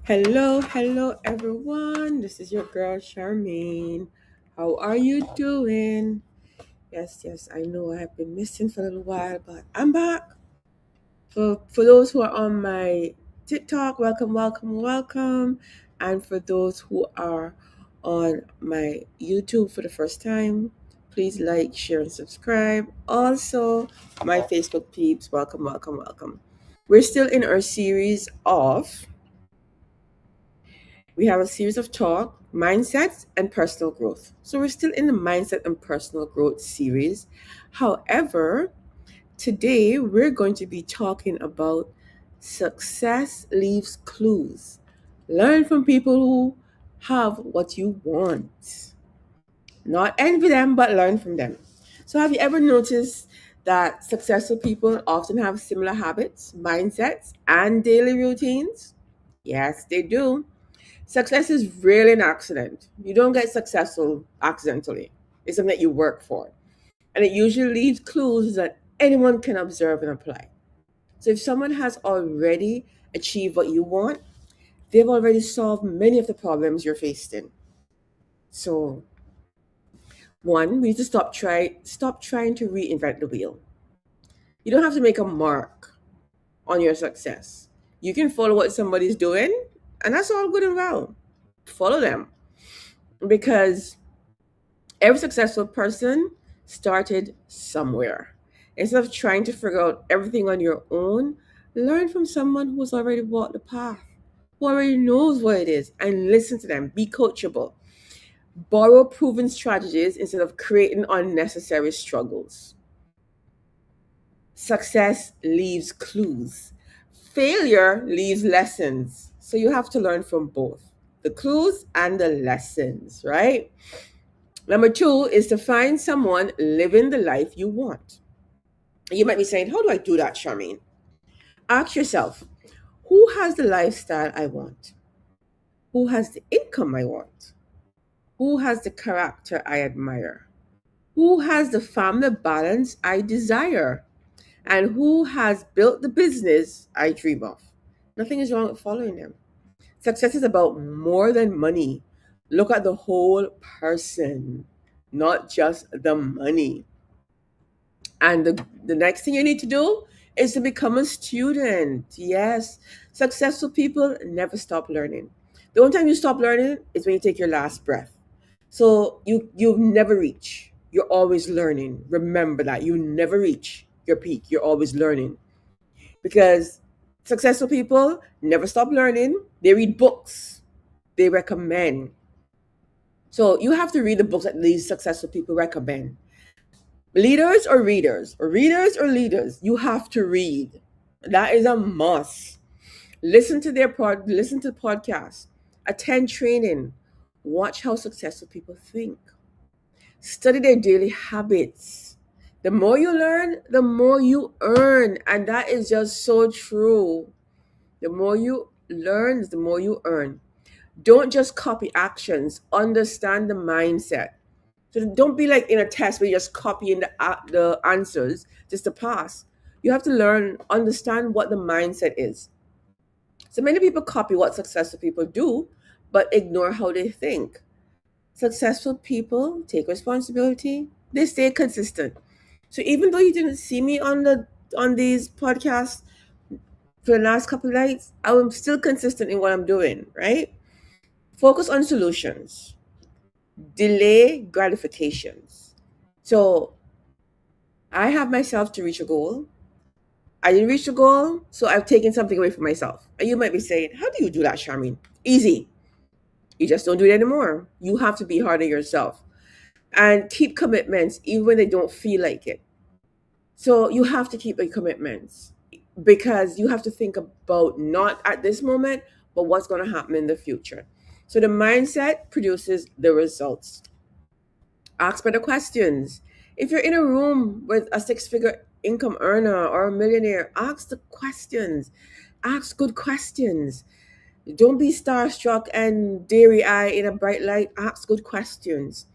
Hello everyone. This is your girl Charmaine. How are you doing? Yes, I know I have been missing for a little while, but I'm back. For those who are on my TikTok, welcome. And for those who are on my YouTube for the first time, please like, share, and subscribe. Also, my Facebook peeps, welcome. We're still in our series of we have a series of talk, mindsets, and personal growth. So we're still in the mindset and personal growth series. However, today we're going to be talking about success leaves clues. Learn from people who have what you want. Not envy them, but learn from them. So, have you ever noticed that successful people often have similar habits, mindsets, and daily routines? Yes, they do. Success is really an accident. You don't get successful accidentally. It's something that you work for. And it usually leaves clues that anyone can observe and apply. So if someone has already achieved what you want, they've already solved many of the problems you're faced in. So one, we need to stop trying to reinvent the wheel. You don't have to make a mark on your success. You can follow what somebody's doing, and that's all good and well. Follow them because every successful person started somewhere. Instead of trying to figure out everything on your own, learn from someone who's already walked the path, who already knows what it is, and listen to them. Be coachable. Borrow proven strategies instead of creating unnecessary struggles. Success leaves clues, failure leaves lessons. So you have to learn from both the clues and the lessons, right? Number two is to find someone living the life you want. You might be saying, how do I do that, Charmaine? Ask yourself, who has the lifestyle I want? Who has the income I want? Who has the character I admire? Who has the family balance I desire? And who has built the business I dream of? Nothing is wrong with following them. Success is about more than money. Look at the whole person, not just the money. And the next thing you need to do is to become a student. Yes, successful people never stop learning. The only time you stop learning is when you take your last breath. So you never reach. You're always learning. Remember that you never reach your peak. You're always learning because successful people never stop learning. They read books. They recommend. So you have to read the books that these successful people recommend. Leaders or readers, or readers or leaders, you have to read. That is a must. Listen to podcasts, attend training, watch how successful people think, study their daily habits. The more you learn, the more you earn, and that is just so true. The more you learn, the more you earn. Don't just copy actions, understand the mindset. So don't be like in a test where you're just copying the answers just to pass. You have to learn, understand what the mindset is. So many people copy what successful people do, but ignore how they think. Successful people take responsibility. They stay consistent. So even though you didn't see me on these podcasts for the last couple of nights, I'm still consistent in what I'm doing, right? Focus on solutions. Delay gratifications. So I have myself to reach a goal. I didn't reach the goal, so I've taken something away from myself. And you might be saying, how do you do that, Charmaine? Easy. You just don't do it anymore. You have to be hard on yourself and keep commitments even when they don't feel like it. So you have to keep the commitments because you have to think about not at this moment, but what's going to happen in the future. So the mindset produces the results. Ask better questions. If you're in a room with a six-figure income earner or a millionaire, ask the questions. Ask good questions. Don't be starstruck and dairy eye in a bright light. Ask good questions.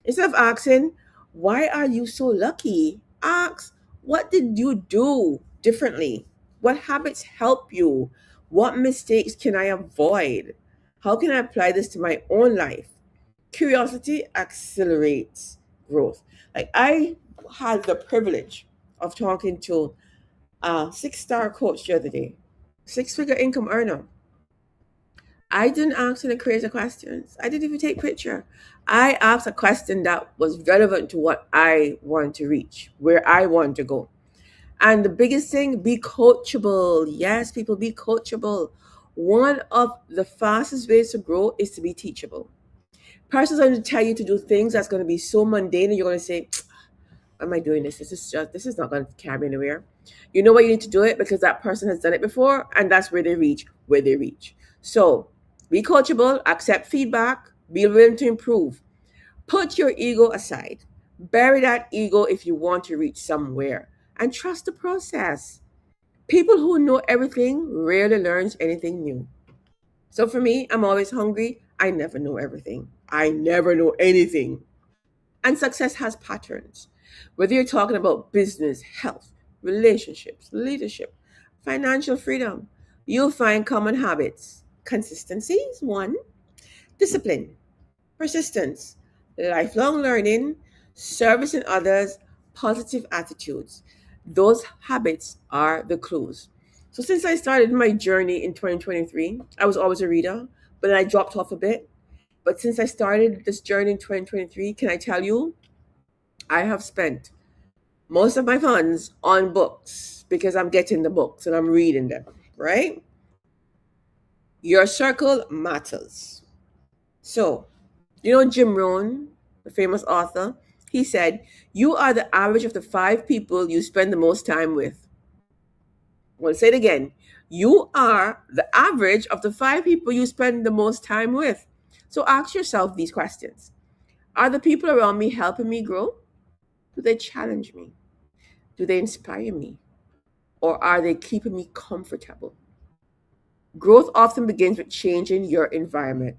Instead of asking, why are you so lucky? Ask, what did you do differently? What habits help you? What mistakes can I avoid? How can I apply this to my own life? Curiosity accelerates growth. Like I had the privilege of talking to a six-star coach the other day, six-figure income earner. I didn't ask any crazy questions. I didn't even take picture. I asked a question that was relevant to what I want to reach, where I want to go. And the biggest thing, be coachable. Yes, people, be coachable. One of the fastest ways to grow is to be teachable. Person's going to tell you to do things that's going to be so mundane, and you're going to say, "Why am I doing this? This is not going to carry me anywhere." You know what, you need to do it because that person has done it before, and that's where they reach. Where they reach. So, be coachable. Accept feedback. Be willing to improve. Put your ego aside. Bury that ego if you want to reach somewhere, and trust the process. People who know everything rarely learns anything new. So for me, I'm always hungry. I never know everything. I never know anything. And success has patterns. Whether you're talking about business, health, relationships, leadership, financial freedom, you'll find common habits. Consistency is one, discipline, persistence, lifelong learning, servicing others, positive attitudes. Those habits are the clues. So, since I started my journey in 2023, I was always a reader, but then I dropped off a bit. But since I started this journey in 2023, can I tell you, I have spent most of my funds on books because I'm getting the books and I'm reading them, right? Your circle matters. So, you know Jim Rohn, the famous author? He said, "You are the average of the five people you spend the most time with." Well, say it again. You are the average of the five people you spend the most time with. So ask yourself these questions. Are the people around me helping me grow? Do they challenge me? Do they inspire me? Or are they keeping me comfortable? Growth often begins with changing your environment.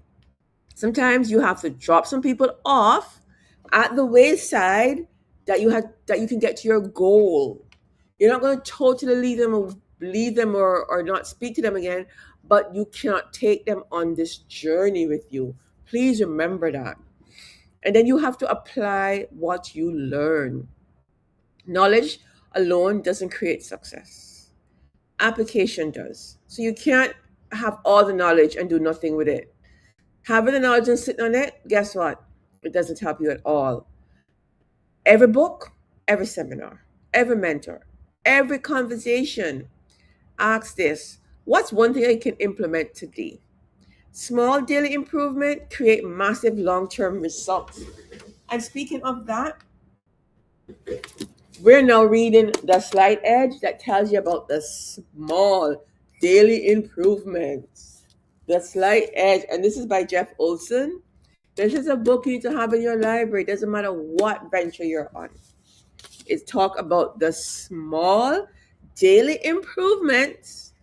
Sometimes you have to drop some people off at the wayside that you can get to your goal. You're not going to totally leave them or not speak to them again, but you cannot take them on this journey with you. Please remember that. And then you have to apply what you learn. Knowledge alone doesn't create success. Application does. So you can't have all the knowledge and do nothing with it. Having the knowledge and sitting on it, guess what? It doesn't help you at all. Every book, every seminar, every mentor, every conversation, ask this: what's one thing I can implement today? Small daily improvement create massive long-term results. And speaking of that, we're now reading the Slight Edge that tells you about the small daily improvements. The Slight Edge, and this is by Jeff Olson. This is a book you need to have in your library. It doesn't matter what venture you're on. It's talk about the small daily improvements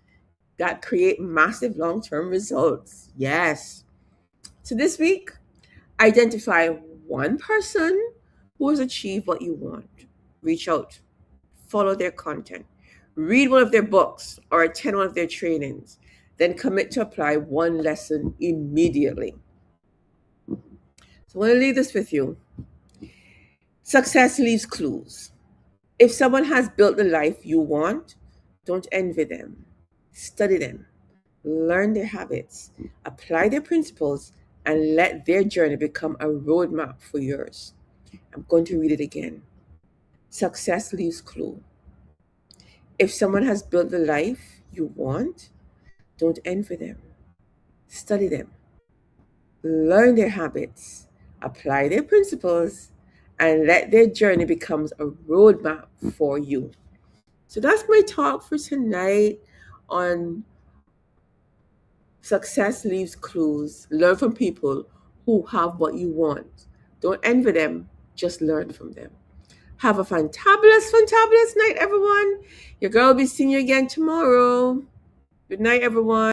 that create massive long-term results. Yes. So this week, identify one person who has achieved what you want. Reach out, follow their content, read one of their books, or attend one of their trainings. Then commit to apply one lesson immediately. So I want to leave this with you. Success leaves clues. If someone has built the life you want, don't envy them. Study them, learn their habits, apply their principles, and let their journey become a roadmap for yours. I'm going to read it again. Success leaves clue. If someone has built the life you want, don't envy them. Study them, learn their habits, apply their principles, and let their journey become a roadmap for you. So that's my talk for tonight on success leaves clues. Learn from people who have what you want. Don't envy them, just learn from them. Have a fantabulous night, everyone. Your girl will be seeing you again tomorrow. Good night, everyone.